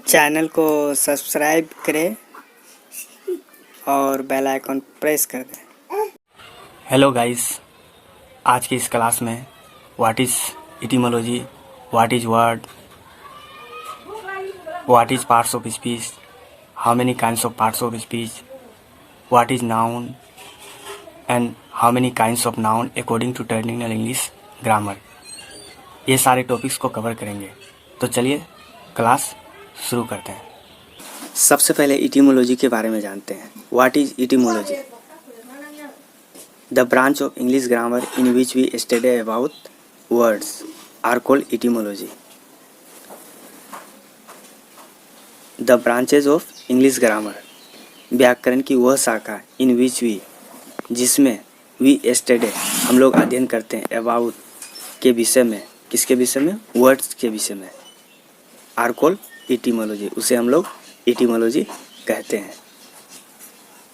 Channel को subscribe करें और बेल आइकन प्रेस कर दें। हेलो गाइस, आज की इस क्लास में what is etymology, what is word, what is parts of speech, how many kinds of parts of speech, what is noun and how many kinds of noun according to traditional English grammar, ये सारे topics को cover करेंगे। तो चलिए class शुरू करते हैं। सबसे पहले इटिमोलॉजी के बारे में जानते हैं। What is etymology? The branch of English grammar in which we study about words are called etymology. The branches of English grammar, व्याकरण की वह शाखा in which we, जिसमें we study, हम लोग अध्ययन करते हैं about के विषय में, किसके विषय में? words के विषय में, are called etymology, उसे हम लोग etymology कहते हैं।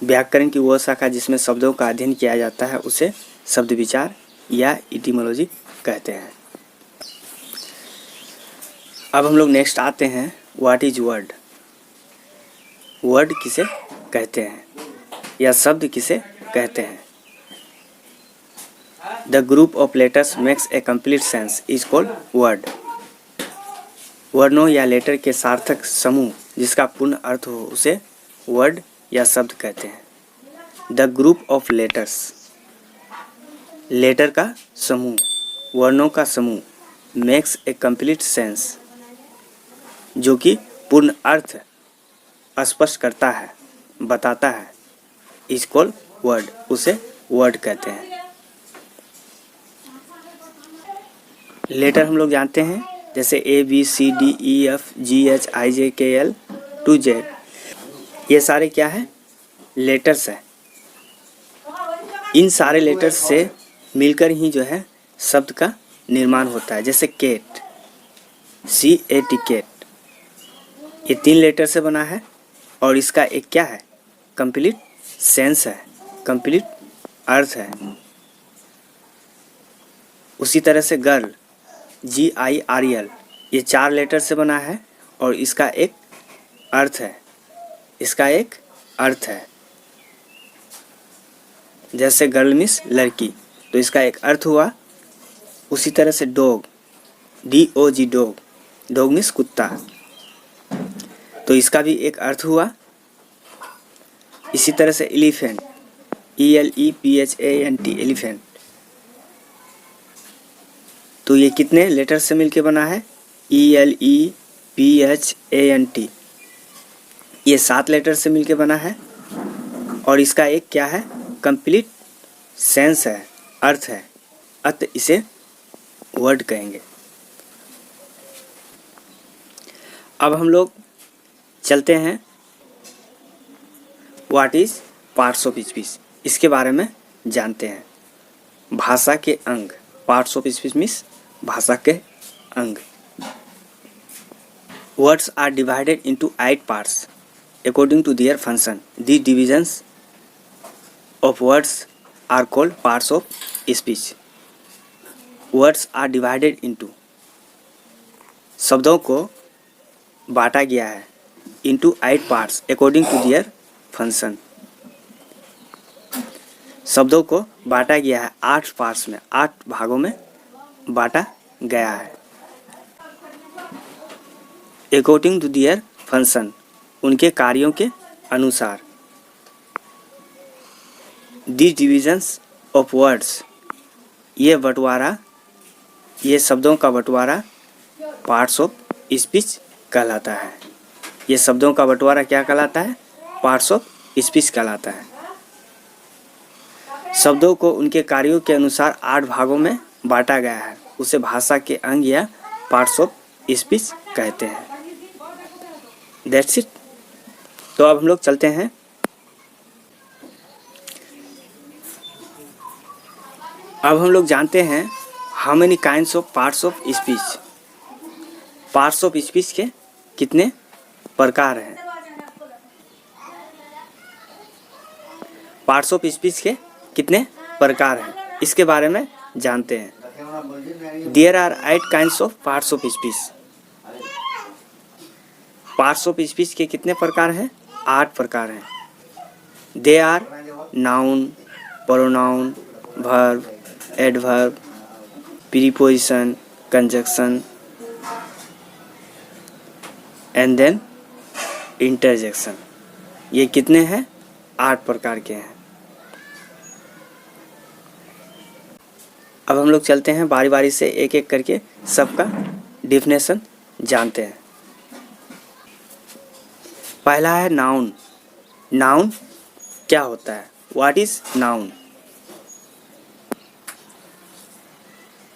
व्याकरण की वह शाखा जिसमें शब्दों का अध्ययन किया जाता है उसे शब्द विचार या इटिमोलॉजी कहते हैं। अब हम लोग नेक्स्ट आते हैं, व्हाट इज वर्ड? वर्ड किसे कहते हैं या शब्द किसे कहते हैं? The group of letters makes a complete sense is called word. वर्णों या लेटर के सार्थक समूह जिसका पूर्ण अर्थ हो उसे वर्ड या शब्द कहते हैं। The group of letters, letter का समूह, वर्णों का समूह, मेक्स ए कंप्लीट सेंस, जो कि पूर्ण अर्थ स्पष्ट करता है, बताता है, इज कॉल्ड वर्ड, उसे वर्ड कहते हैं। लेटर हम लोग जानते हैं जैसे ABCDEFGHIJKL to Z, ये सारे क्या है? लेटर्स है। इन सारे लेटर्स से मिलकर ही जो है शब्द का निर्माण होता है। जैसे केट, CAT, केट, ये 3 लेटर से बना है और इसका एक क्या है? कंप्लीट सेंस है, कंप्लीट अर्थ है। उसी तरह से गर्ल, GIRL, ये 4 लेटर से बना है और इसका एक अर्थ है, इसका एक अर्थ है। जैसे गर्ल मीन्स लड़की, तो इसका एक अर्थ हुआ। उसी तरह से dog, DOG, dog, dog means कुत्ता, तो इसका भी एक अर्थ हुआ। इसी तरह से एलिफेंट, ELEPHANT, एलिफेंट, तो ये कितने लेटर से मिलके बना है? ELEPHANT, ये 7 लेटर से मिलके बना है और इसका एक क्या है? कंप्लीट सेंस है, अर्थ है, अतः इसे वर्ड कहेंगे। अब हम लोग चलते हैं what is parts of speech, इसके बारे में जानते हैं। भाषा के अंग, पार्ट्स ऑफ स्पीच मीन्स भाषा के अंग। Words are divided into 8 parts according to their function. These divisions of words are called parts of speech. Words are divided into, शब्दों को बांटा गया है into 8 parts according to their function. शब्दों को बांटा गया है 8 पार्ट्स में, 8 भागों में बांटा गया है according to their function, उनके कार्यों के अनुसार। These divisions of words, ये बंटवारा, ये शब्दों का बंटवारा पार्ट्स ऑफ स्पीच कहलाता है। ये शब्दों का बंटवारा क्या कहलाता है? पार्ट्स ऑफ स्पीच कहलाता है। शब्दों को उनके कार्यों के अनुसार 8 भागों में बांटा गया है, उसे भाषा के अंग या पार्ट्स ऑफ स्पीच कहते हैं। That's it। तो अब हम लोग चलते हैं अब हम लोग जानते हैं how many kinds of parts of speech. Parts of speech के कितने प्रकार हैं? पार्ट्स ऑफ स्पीच के कितने प्रकार हैं, इसके बारे में जानते हैं। There are 8 kinds of parts of speech. Parts of speech के कितने प्रकार हैं? 8 प्रकार हैं। They are noun, pronoun, verb, adverb, preposition, conjunction and then interjection. ये कितने हैं? 8 प्रकार के हैं। अब हम लोग चलते हैं बारी बारी से एक एक करके सबका डिफिनेशन जानते हैं। पहला है नाउन। नाउन क्या होता है? What is noun?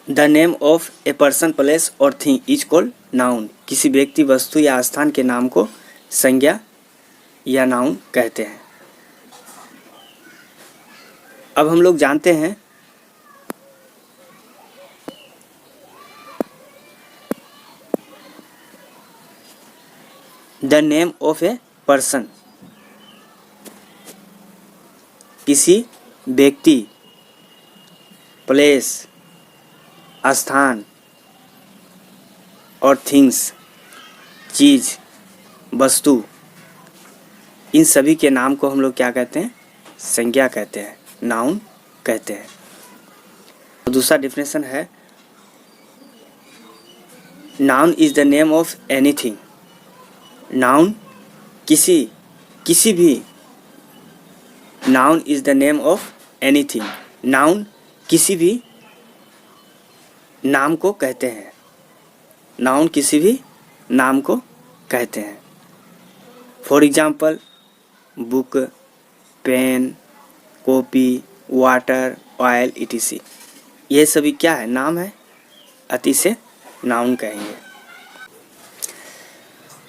The name of a person, place और थिंग इज कॉल्ड नाउन। किसी व्यक्ति, वस्तु या स्थान के नाम को संज्ञा या नाउन कहते हैं। अब हम लोग जानते हैं the name of a person. किसी व्यक्ति, प्लेस, स्थान और थिंग्स, चीज, वस्तु, इन सभी के नाम को हम लोग क्या कहते हैं? संज्ञा कहते हैं, नाउन कहते हैं। तो दूसरा डिफिनेशन है noun is the name of anything. Noun किसी भी, noun is the name of anything. Noun किसी भी नाम को कहते हैं। नाउन किसी भी नाम को कहते हैं। For example book, pen, copy, water, oil, etc। ये सभी क्या है? नाम है, अति से नाउन कहेंगे।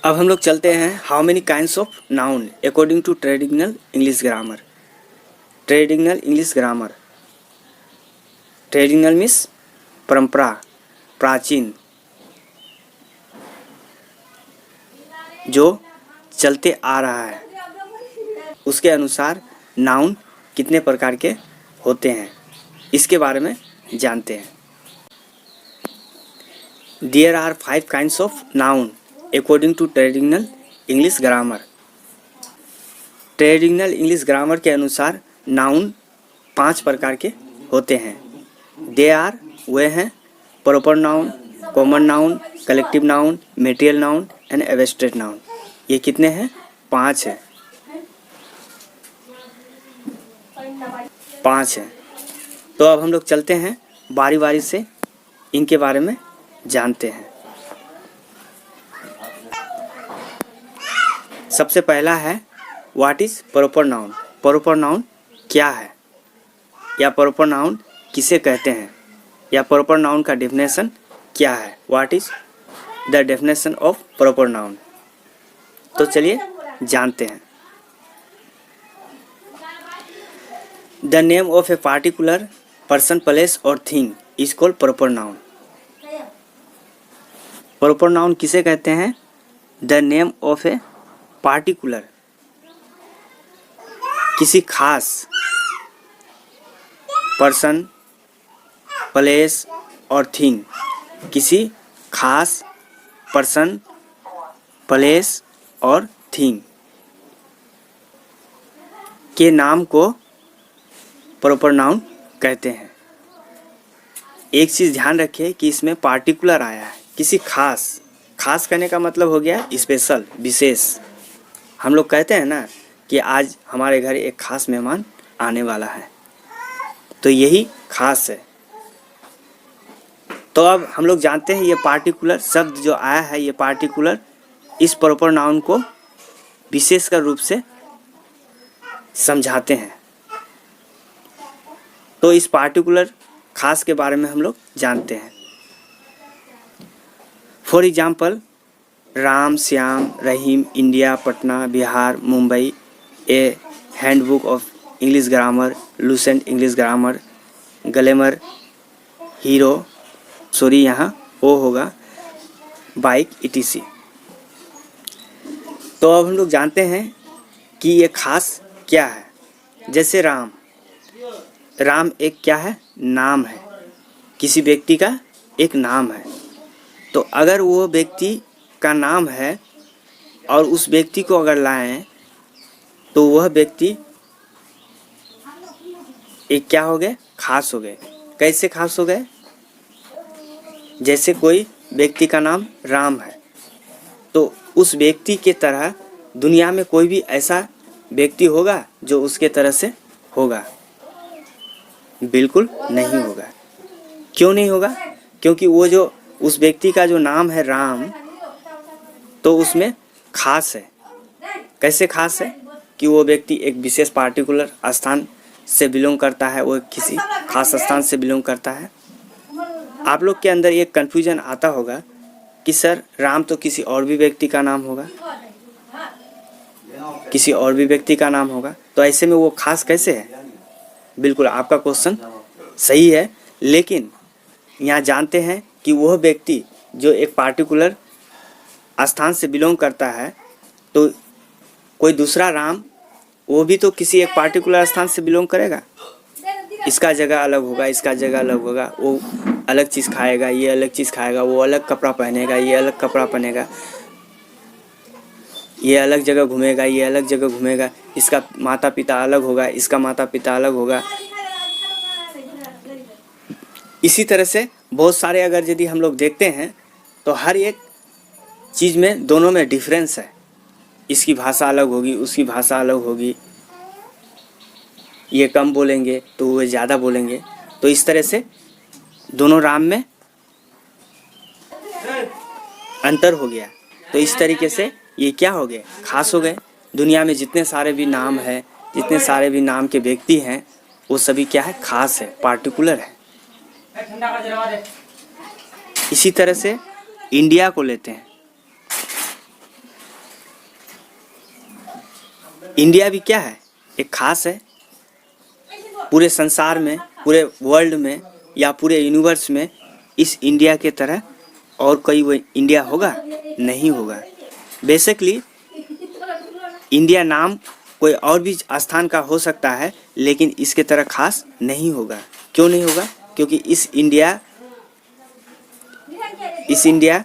अब हम लोग चलते हैं how many kinds of noun according to traditional English grammar. Traditional English grammar. Traditional means परंपरा, प्राचीन, जो चलते आ रहा है, उसके अनुसार नाउन कितने प्रकार के होते हैं, इसके बारे में जानते हैं। There are 5 kinds of noun according to traditional English grammar. Traditional English grammar के अनुसार नाउन 5 प्रकार के होते हैं। दे आर, वे हैं proper noun, common noun, collective noun, material noun and abstract noun. ये कितने हैं? 5 हैं। 5 हैं। तो अब हम लोग चलते हैं बारी बारी से इनके बारे में जानते हैं। सबसे पहला है what is proper noun. Proper noun क्या है, या प्रॉपर नाउन किसे कहते हैं, या प्रॉपर नाउन का डेफिनेशन क्या है? What is the definition of proper noun. तो चलिए जानते हैं। The name of a particular person, place और thing is called proper noun. Proper noun किसे कहते हैं? The name of a particular, किसी खास पर्सन, प्लेस और थिंग, किसी खास पर्सन, प्लेस और थिंग के नाम को प्रॉपर नाउन कहते हैं। एक चीज़ ध्यान रखिए कि इसमें पार्टिकुलर आया है, किसी खास। खास कहने का मतलब हो गया स्पेशल, विशेष। हम लोग कहते हैं ना कि आज हमारे घर एक खास मेहमान आने वाला है, तो यही खास है। तो अब हम लोग जानते हैं ये पार्टिकुलर शब्द जो आया है, ये पार्टिकुलर इस प्रॉपर नाउन को विशेषकर रूप से समझाते हैं। तो इस पार्टिकुलर खास के बारे में हम लोग जानते हैं। For example Ram, Shyam, Rahim, India, Patna, Bihar, Mumbai, A handbook of English grammar, Lucent English grammar, glamour, hero, sorry यहाँ ओ होगा, बाइक, etc। तो अब हम लोग जानते हैं कि ये खास क्या है। जैसे राम, राम एक क्या है? नाम है, किसी व्यक्ति का एक नाम है। तो अगर वो व्यक्ति का नाम है और उस व्यक्ति को अगर लाएं तो वह व्यक्ति एक क्या हो गए, खास हो गए। कैसे खास हो गए? जैसे कोई व्यक्ति का नाम राम है तो उस व्यक्ति के तरह दुनिया में कोई भी ऐसा व्यक्ति होगा जो उसके तरह से होगा? बिल्कुल नहीं होगा। क्यों नहीं होगा? क्योंकि वो जो उस व्यक्ति का जो नाम है राम, तो उसमें खास है। कैसे खास है? कि वो व्यक्ति एक विशेष पार्टिकुलर स्थान से बिलोंग करता है, वो किसी खास स्थान से बिलोंग करता है। आप लोग के अंदर एक कन्फ्यूजन आता होगा कि सर राम तो किसी और भी व्यक्ति का नाम होगा, किसी और भी व्यक्ति का नाम होगा, तो ऐसे में वो खास कैसे है? बिल्कुल आपका क्वेश्चन सही है, लेकिन यहाँ जानते हैं कि वह व्यक्ति जो एक पार्टिकुलर स्थान से बिलोंग करता है, तो कोई दूसरा राम वो भी तो किसी एक पार्टिकुलर स्थान से बिलोंग करेगा। इसका जगह अलग होगा, इसका जगह अलग होगा, वो अलग चीज़ खाएगा, ये अलग चीज़ खाएगा, वो अलग कपड़ा पहनेगा, ये अलग कपड़ा पहनेगा, ये अलग जगह घूमेगा, ये अलग जगह घूमेगा, इसका माता पिता अलग होगा, इसका माता पिता अलग होगा। इसी तरह से बहुत सारे अगर यदि हम लोग देखते हैं तो हर एक चीज़ में दोनों में डिफरेंस है। इसकी भाषा अलग होगी, उसकी भाषा अलग होगी, ये कम बोलेंगे तो वो ज़्यादा बोलेंगे। तो इस तरह से दोनों राम में अंतर हो गया। तो इस तरीके से ये क्या हो गए, खास हो गए। दुनिया में जितने सारे भी नाम है, जितने सारे भी नाम के व्यक्ति हैं, वो सभी क्या है, खास है, पार्टिकुलर है। इसी तरह से इंडिया को लेते हैं। इंडिया भी क्या है, एक खास है। पूरे संसार में, पूरे वर्ल्ड में या पूरे यूनिवर्स में इस इंडिया के तरह और कोई वो इंडिया होगा? नहीं होगा। बेसिकली इंडिया नाम कोई और भी स्थान का हो सकता है, लेकिन इसके तरह खास नहीं होगा। क्यों नहीं होगा? क्योंकि इस इंडिया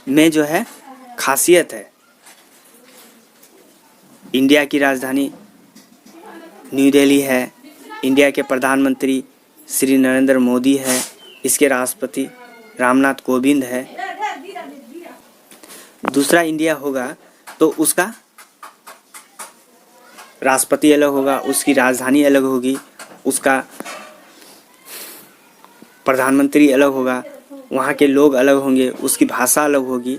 में जो है खासियत है। इंडिया की राजधानी न्यू दिल्ली है, इंडिया के प्रधानमंत्री श्री नरेंद्र मोदी है, इसके राष्ट्रपति रामनाथ कोविंद है। दूसरा इंडिया होगा तो उसका राष्ट्रपति अलग होगा, उसकी राजधानी अलग होगी, उसका प्रधानमंत्री अलग होगा, वहाँ के लोग अलग होंगे, उसकी भाषा अलग होगी।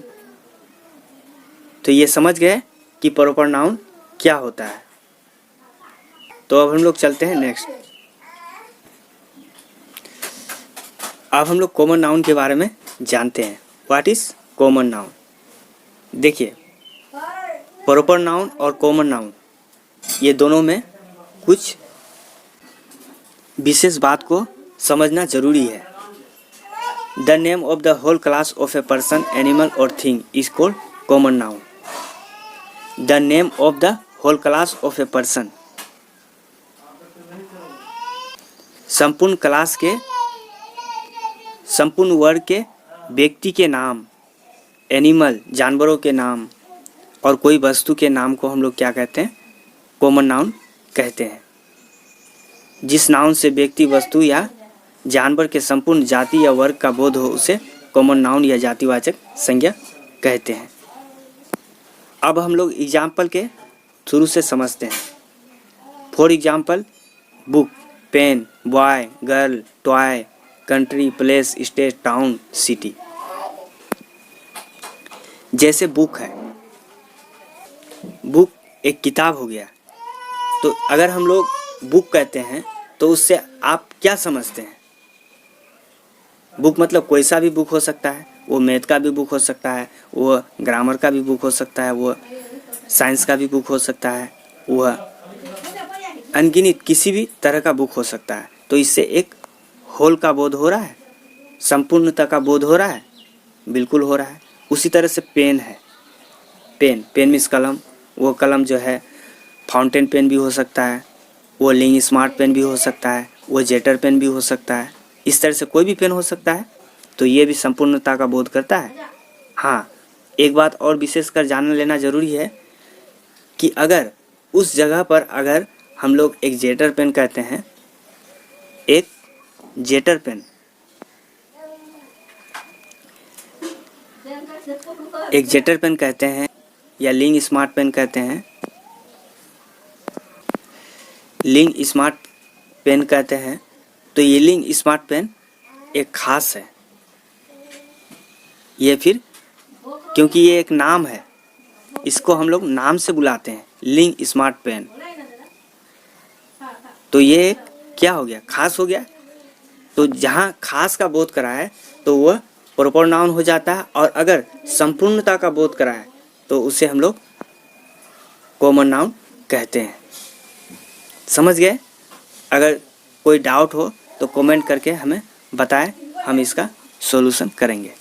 तो ये समझ गए कि प्रॉपर नाउन क्या होता है। तो अब हम लोग चलते हैं नेक्स्ट। अब हम लोग कॉमन नाउन के बारे में जानते हैं। What is common noun? देखिए, प्रॉपर नाउन और कॉमन नाउन ये दोनों में कुछ विशेष बात को समझना जरूरी है। The name of the whole class of a person, animal और thing is called common noun. The name of the whole class of a person, संपूर्ण क्लास के, संपूर्ण वर्ग के व्यक्ति के नाम, एनिमल जानवरों के नाम और कोई वस्तु के नाम को हम लोग क्या कहते हैं? कॉमन नाउन कहते हैं। जिस नाउन से व्यक्ति, वस्तु या जानवर के संपूर्ण जाति या वर्ग का बोध हो उसे कॉमन नाउन या जातिवाचक संज्ञा कहते हैं। अब हम लोग एग्जाम्पल के शुरू से समझते हैं। For example, book, pen, boy, girl, toy, country, place, state, town, city. जैसे बुक है, बुक एक किताब हो गया। तो अगर हम लोग बुक कहते हैं तो उससे आप क्या समझते हैं? बुक मतलब कोई सा भी बुक हो सकता है, वो मैथ का भी बुक हो सकता है, वो ग्रामर का भी बुक हो सकता है, वो साइंस का भी बुक हो सकता है, वह अनगिनत किसी भी तरह का बुक हो सकता है। तो इससे एक होल का बोध हो रहा है, संपूर्णता का बोध हो रहा है, बिल्कुल हो रहा है। उसी तरह से पेन है, पेन मीन्स कलम। वो कलम जो है फाउंटेन पेन भी हो सकता है, वो लिंक स्मार्ट पेन भी हो सकता है, वो जेटर पेन भी हो सकता है। इस तरह से कोई भी पेन हो सकता है। तो ये भी संपूर्णता का बोध करता है। हाँ, एक बात और विशेष कर जान लेना ज़रूरी है कि अगर उस जगह पर अगर हम लोग एक जेटर पेन कहते हैं, एक जेटर पेन, एक जेटर पेन कहते हैं या लिंग स्मार्ट पेन कहते हैं, लिंग स्मार्ट पेन कहते हैं, तो ये लिंग स्मार्ट पेन एक खास है। ये फिर क्योंकि ये एक नाम है, इसको हम लोग नाम से बुलाते हैं लिंग स्मार्ट पेन, तो ये एक क्या हो गया, खास हो गया। तो जहाँ खास का बोध करा है तो वह प्रॉपर नाउन हो जाता है, और अगर संपूर्णता का बोध करा है तो उसे हम लोग कॉमन नाउन कहते हैं। समझ गए? अगर कोई डाउट हो तो कमेंट करके हमें बताएं, हम इसका सॉल्यूशन करेंगे।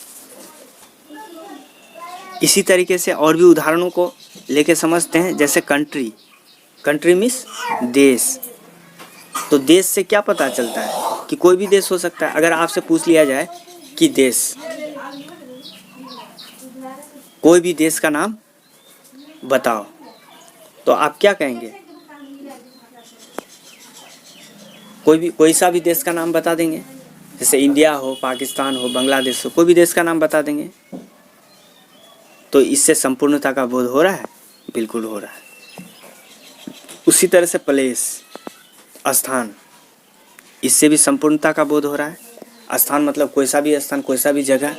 इसी तरीके से और भी उदाहरणों को लेके समझते हैं। जैसे कंट्री, कंट्री मीन्स देश। तो देश से क्या पता चलता है कि कोई भी देश हो सकता है। अगर आपसे पूछ लिया जाए कि देश, कोई भी देश का नाम बताओ, तो आप क्या कहेंगे? कोई सा भी देश का नाम बता देंगे। जैसे इंडिया हो, पाकिस्तान हो, बांग्लादेश हो, कोई भी देश का नाम बता देंगे। तो इससे संपूर्णता का बोध हो रहा है? बिल्कुल हो रहा है। उसी तरह से प्लेस, स्थान, इससे भी संपूर्णता का बोध हो रहा है। स्थान मतलब कोई सा भी स्थान, कोई सा भी जगह।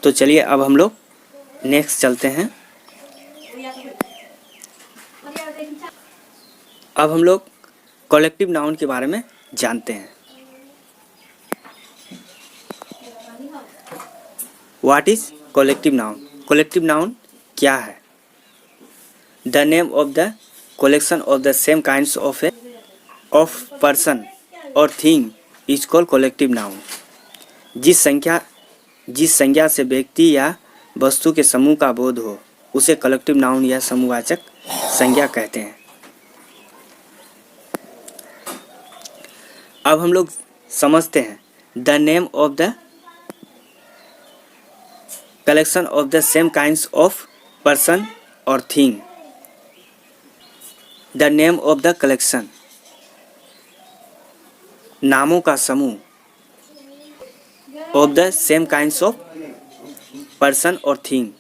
तो चलिए अब हम लोग नेक्स्ट चलते हैं। अब हम लोग कलेक्टिव नाउन के बारे में जानते हैं। What is collective noun? Collective noun क्या है? The name of the collection of the same kinds of person or thing is called collective noun। जिस संज्ञा से व्यक्ति या वस्तु के समूह का बोध हो उसे कलेक्टिव नाउन या समूहवाचक संज्ञा कहते हैं। अब हम लोग समझते हैं the name of the collection of the same kinds of person और thing. The name of the collection, नामों का समूह, of the same kinds of person और थिंग,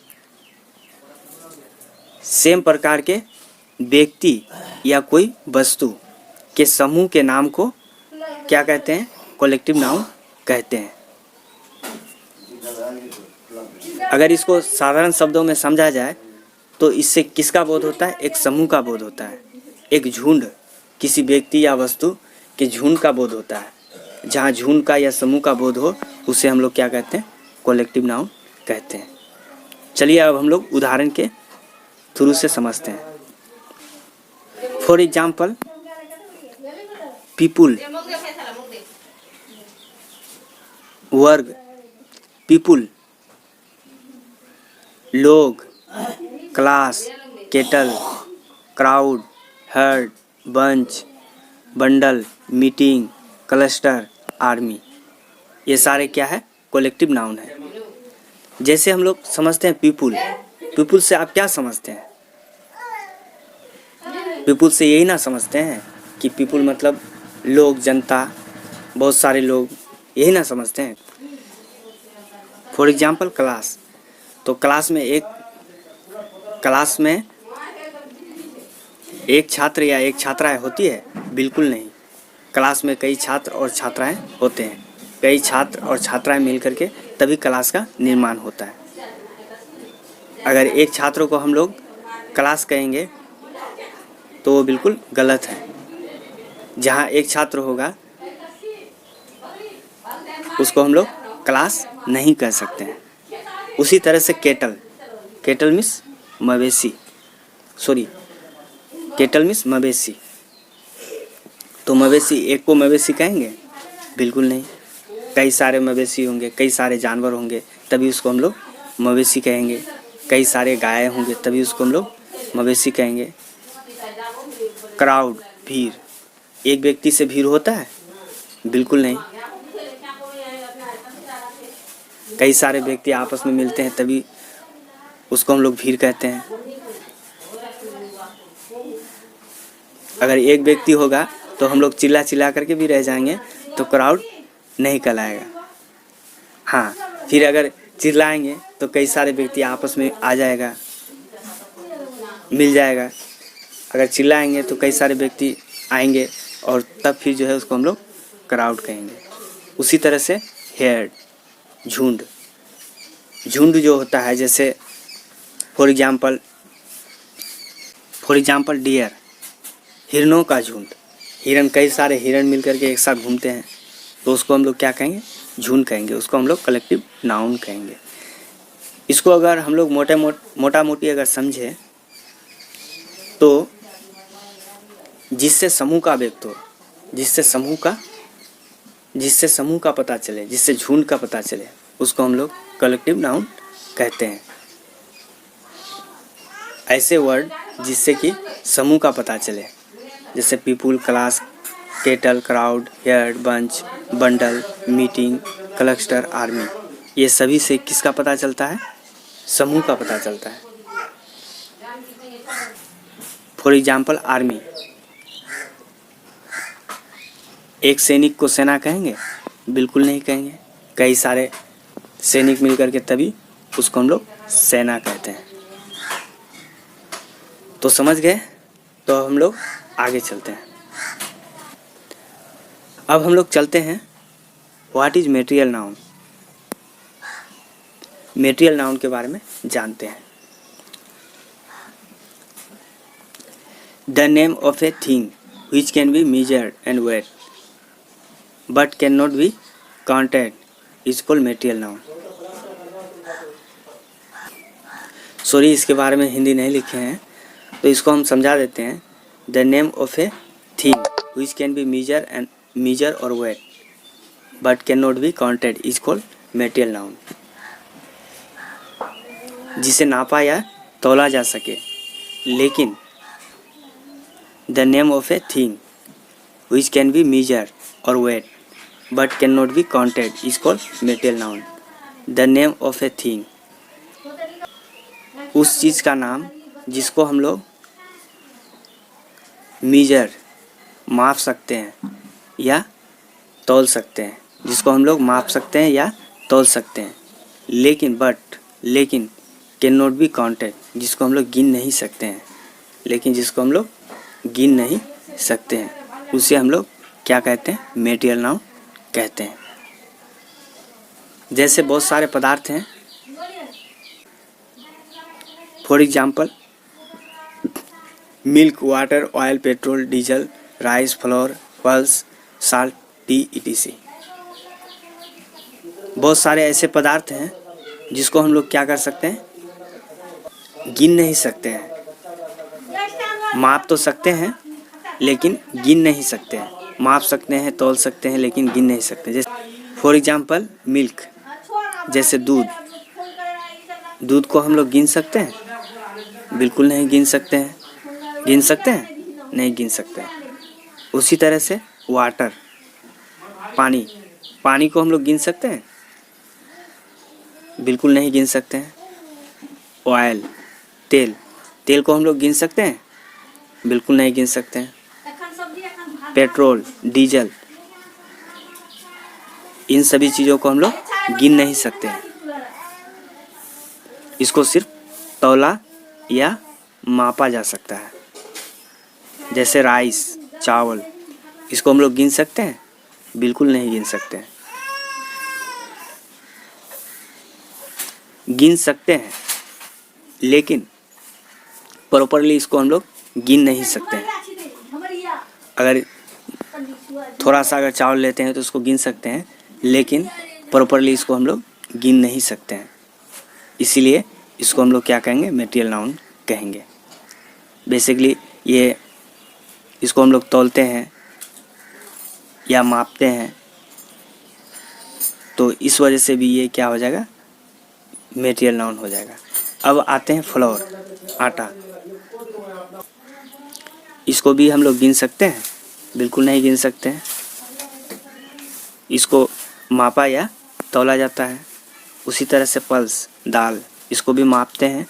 सेम प्रकार के व्यक्ति या कोई वस्तु के समूह के नाम को क्या कहते हैं? कलेक्टिव नाउन कहते हैं। अगर इसको साधारण शब्दों में समझा जाए तो इससे किसका बोध होता है? एक समूह का बोध होता है, एक झुंड, किसी व्यक्ति या वस्तु के झुंड का बोध होता है। जहाँ झुंड का या समूह का बोध हो उसे हम लोग क्या कहते हैं? कलेक्टिव नाउन कहते हैं। चलिए अब हम लोग उदाहरण के थ्रू से समझते हैं। फॉर एग्जाम्पल, पीपुल, वर्ग, पीपुल, लोग, class, cattle, crowd, heard, bunch, bundle, meeting, cluster, army, ये सारे क्या है? कलेक्टिव नाउन है। जैसे हम लोग समझते हैं पीपुल, पीपुल से आप क्या समझते हैं? पीपुल से यही ना समझते हैं कि पीपुल मतलब लोग, जनता, बहुत सारे लोग, यही ना समझते हैं। फॉर एग्जाम्पल क्लास, तो क्लास में एक छात्र या एक छात्राएं होती है? बिल्कुल नहीं। क्लास में कई छात्र और छात्राएं होते हैं। कई छात्र और छात्राएं मिलकर के तभी क्लास का निर्माण होता है। अगर एक छात्र को हम लोग क्लास कहेंगे तो वो बिल्कुल गलत है। जहाँ एक छात्र होगा उसको हम लोग क्लास नहीं कह सकते हैं। उसी तरह से केटल, केटल मीन्स मवेशी, केटल मीन्स मवेशी। तो मवेशी, एक को मवेशी कहेंगे? बिल्कुल नहीं। कई सारे मवेशी होंगे, कई सारे जानवर होंगे, तभी उसको हम लोग मवेशी कहेंगे। कई सारे गाय होंगे तभी उसको हम लोग मवेशी कहेंगे। क्राउड, भीड़, एक व्यक्ति से भीड़ होता है? बिल्कुल नहीं। कई सारे व्यक्ति आपस में मिलते हैं तभी उसको हम लोग भीड़ कहते हैं। अगर एक व्यक्ति होगा तो हम लोग चिल्ला चिल्ला करके भी रह जाएंगे तो क्राउड नहीं कहलाएगा। हाँ, फिर अगर चिल्लाएंगे तो कई सारे व्यक्ति आपस में आ जाएगा, मिल जाएगा। अगर चिल्लाएंगे तो कई सारे व्यक्ति आएंगे और तब फिर जो है उसको हम लोग क्राउड कहेंगे। उसी तरह से हेड, झुंड। झुंड जो होता है, जैसे फॉर एग्जाम्पल डियर, हिरणों का झुंड। हिरण, कई सारे हिरण मिलकर के एक साथ घूमते हैं तो उसको हम लोग क्या कहेंगे? झुंड कहेंगे। उसको हम लोग कलेक्टिव नाउन कहेंगे। इसको अगर हम लोग मोटा मोटी अगर समझे तो जिससे समूह का व्यक्त हो, जिससे समूह का पता चले, जिससे झुंड का पता चले, उसको हम लोग कलेक्टिव नाउन कहते हैं। ऐसे वर्ड जिससे कि समूह का पता चले, जैसे people, class, cattle, crowd, herd, bunch, bundle, meeting, cluster, army, ये सभी से किसका पता चलता है? समूह का पता चलता है। फॉर एग्जाम्पल आर्मी, एक सैनिक को सेना कहेंगे? बिल्कुल नहीं कहेंगे। कई सारे सैनिक मिलकर के तभी उसको हम लोग सेना कहते हैं। तो समझ गए? तो हम लोग आगे चलते हैं। अब हम लोग चलते हैं what is material noun. Material noun के बारे में जानते हैं। The name of a thing which can be measured and weighed but cannot be counted is called material noun. Sorry, इसके बारे में हिंदी नहीं लिखे हैं तो इसको हम समझा देते हैं। The name of a thing which can be measure or weighed but cannot be counted is called material noun. जिसे नापा या तौला जा सके, लेकिन the name of a thing which can be measured or weighed but cannot be counted is called material noun. The name of a thing, उस चीज़ का नाम जिसको हम लोग मीजर, माप सकते हैं या तौल सकते हैं, जिसको हम लोग माप सकते हैं या तौल सकते हैं, लेकिन कैन नॉट बी काउंटेड, जिसको हम लोग गिन नहीं सकते हैं, उसे हम लोग क्या कहते हैं? मेटेरियल नाउन कहते हैं। जैसे बहुत सारे पदार्थ हैं, for example milk, water, oil, petrol, diesel, rice, floor, pulse, salt, T, etc. बहुत सारे ऐसे पदार्थ हैं जिसको हम लोग क्या कर सकते हैं? गिन नहीं सकते हैं। माप तो सकते हैं लेकिन गिन नहीं सकते हैं। माप सकते हैं, तौल सकते हैं, लेकिन गिन नहीं सकते। जैसे फॉर एग्जाम्पल मिल्क, जैसे दूध को हम लोग गिन सकते हैं? बिल्कुल नहीं गिन सकते हैं। गिन सकते हैं? नहीं गिन सकते हैं। उसी तरह से वाटर, पानी को हम लोग गिन सकते हैं? बिल्कुल नहीं गिन सकते हैं। ऑयल, तेल को हम लोग गिन सकते हैं? बिल्कुल नहीं गिन सकते हैं। पेट्रोल, डीजल, इन सभी चीज़ों को हम लोग गिन नहीं सकते हैं। इसको सिर्फ तौला या मापा जा सकता है। जैसे राइस, चावल, इसको हम लोग गिन सकते हैं? बिल्कुल नहीं गिन सकते हैं। गिन सकते हैं लेकिन प्रॉपरली इसको हम लोग गिन नहीं सकते हैं। अगर थोड़ा सा अगर चावल लेते हैं तो उसको गिन सकते हैं, लेकिन प्रॉपरली इसको हम लोग गिन नहीं सकते हैं। इसीलिए इसको हम लोग क्या कहेंगे? मेटेरियल नाउन कहेंगे। बेसिकली इसको हम लोग तौलते हैं या मापते हैं, तो इस वजह से भी ये क्या हो जाएगा? मेटेरियल नाउन हो जाएगा। अब आते हैं फ्लोर, आटा। इसको भी हम लोग गिन सकते हैं? बिल्कुल नहीं गिन सकते हैं। इसको मापा या तौला जाता है। उसी तरह से पल्स दाल, इसको भी मापते हैं।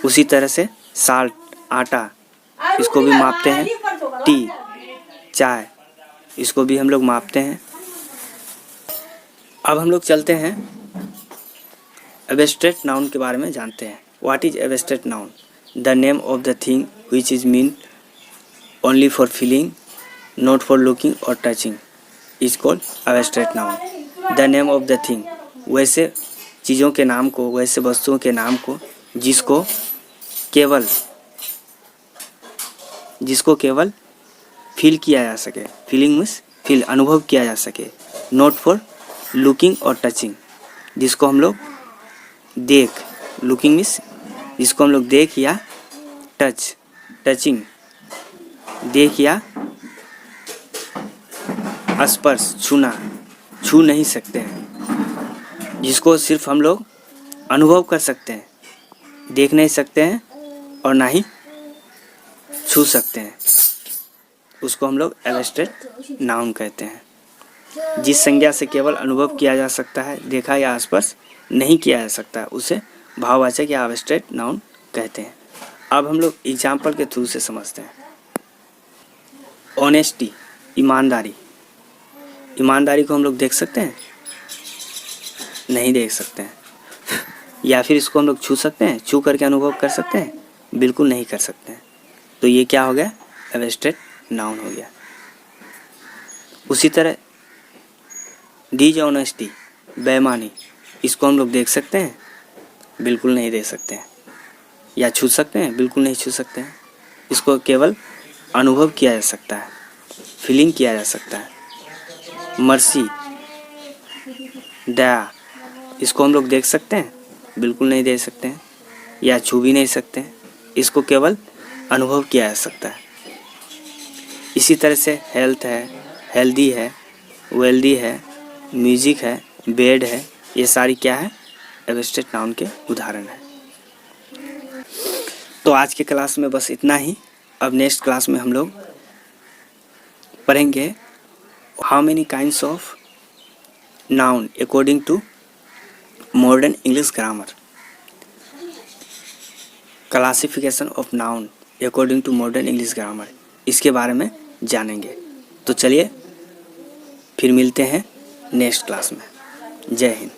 उसी तरह से साल्ट आटा, इसको भी मापते हैं। टी चाय, इसको भी हम लोग मापते हैं। अब हम लोग चलते हैं एब्स्ट्रैक्ट नाउन के बारे में जानते हैं। What is abstract noun? The name of the thing which is mean only for feeling, not for looking और touching, is called abstract noun. The name of the thing, वैसे चीज़ों के नाम को, वैसे वस्तुओं के नाम को जिसको केवल फील किया जा सके, फीलिंग मीन्स फील, अनुभव किया जा सके। नॉट फॉर लुकिंग और टचिंग, जिसको हम लोग देख, लुकिंग मीन्स जिसको हम लोग देख या टचिंग देख या स्पर्श छू नहीं सकते हैं, जिसको सिर्फ हम लोग अनुभव कर सकते हैं, देख नहीं सकते हैं और ना ही छू सकते हैं, उसको हम लोग एब्स्ट्रैक्ट नाउन कहते हैं। जिस संज्ञा से केवल अनुभव किया जा सकता है, देखा या स्पर्श नहीं किया जा सकता है, उसे भाववाचक या एब्स्ट्रैक्ट नाउन कहते हैं। अब हम लोग एग्जाम्पल के थ्रू से समझते हैं। ऑनेस्टी, ईमानदारी, ईमानदारी को हम लोग देख सकते हैं? नहीं देख सकते हैं। या फिर इसको हम लोग छू सकते हैं, छू करके अनुभव कर सकते हैं? बिल्कुल नहीं कर सकते हैं। तो ये क्या हो गया? एब्स्ट्रैक्ट नाउन हो गया। उसी तरह डिसऑनेस्टी, बेईमानी, इसको हम लोग देख सकते हैं? बिल्कुल नहीं देख सकते हैं। या छू सकते हैं? बिल्कुल नहीं छू सकते हैं। इसको केवल अनुभव किया जा सकता है, फीलिंग किया जा सकता है। मर्सी, दया, इसको हम लोग देख सकते हैं? बिल्कुल नहीं देख सकते हैं। या छू भी नहीं सकते हैं। इसको केवल अनुभव किया जा सकता है। इसी तरह से हेल्थ है, हेल्दी है, वेल्दी है, म्यूजिक है, बेड है, ये सारी क्या है? एब्स्ट्रैक्ट नाउन के उदाहरण है। तो आज के क्लास में बस इतना ही। अब नेक्स्ट क्लास में हम लोग पढ़ेंगे how many kinds of noun according to modern English grammar, classification of noun according to modern English grammar, इसके बारे में जानेंगे। तो चलिए फिर मिलते हैं नेक्स्ट क्लास में। जय हिंद।